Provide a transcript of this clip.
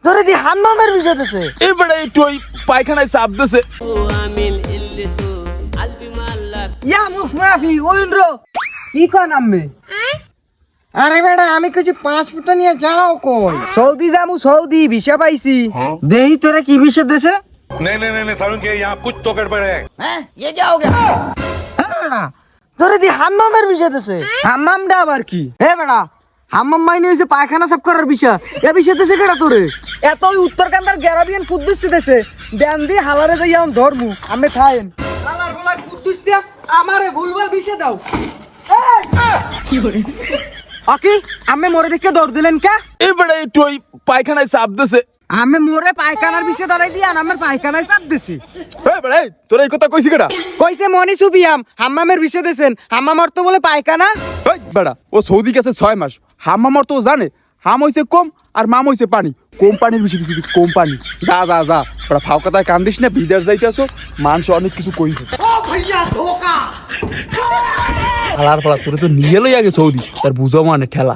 তোরে দি হাম্মামের বিষয় দিছে এই বেটা একটু ওই পায়খানায় চাপ দিছে। ইয়া মুখ মাফি ওইন্দ্র কি কয় নামবে আরে বেটা আমি কিছু 5 ফুটা নিয়ে যাও কই সৌদি যামু সৌদি ভিসা পাইছি দেহি তোরা কি ভিসা দেশে नहीं नहीं नहीं सारुण के यहाँ कुछ तो गड़बड़ है। হ্যাঁ ये क्या हो गया বেটা তোরে দি হাম্মামের বিষয় দিছে হাম্মামটা আবার কি হে বেটা হাম্মাম মাইনে হইছে পায়খানা সাফ করার বিষয় এ বিষয় দিছে কেডা তোরে এত ওই উত্তরকান্দার গ্যারাবিয়ান কুদ্দুসি দেশে দেন দি হালারে যাই আম ধরমু আমি খাইন হালার বলার কুদ্দুসি আমারে ভুলভাল বিষয় দাও কি করে ওকে আমি মরে দেখে দৌড় দিলেন কে এই বেটা একটু ওই পায়খানায় চাপ দিছে। আমি মোরে পায়খানার বিষয় ধরাই দিয়া আমার পায়খানায় চাপ দিছি এই বেটা এই, তোর এই কথা কইছি কেডা? কইছে মনি সুবিয়াম হাম্মামের বিষয় দেছেন হাম্মামর তো বলে পায়খানা এই বেটা ও সৌদি গেছে 6 মাস। হাম্মামর তো ও জানে হাম হইছে কম আর মাম হইছে পানি। কম পানির বেশি কিছু কম পানি। যা যা যা বেটা ফাও কথায় কান্দিস না, বিদেশ যাইতেছো মানুষ অনেক কিছু কইছে। ও ভাইয়া ধোকা হালার পালা তোরে তো নিয়ে লই আগে সৌদি তার বুঝো মানে ঠেলা।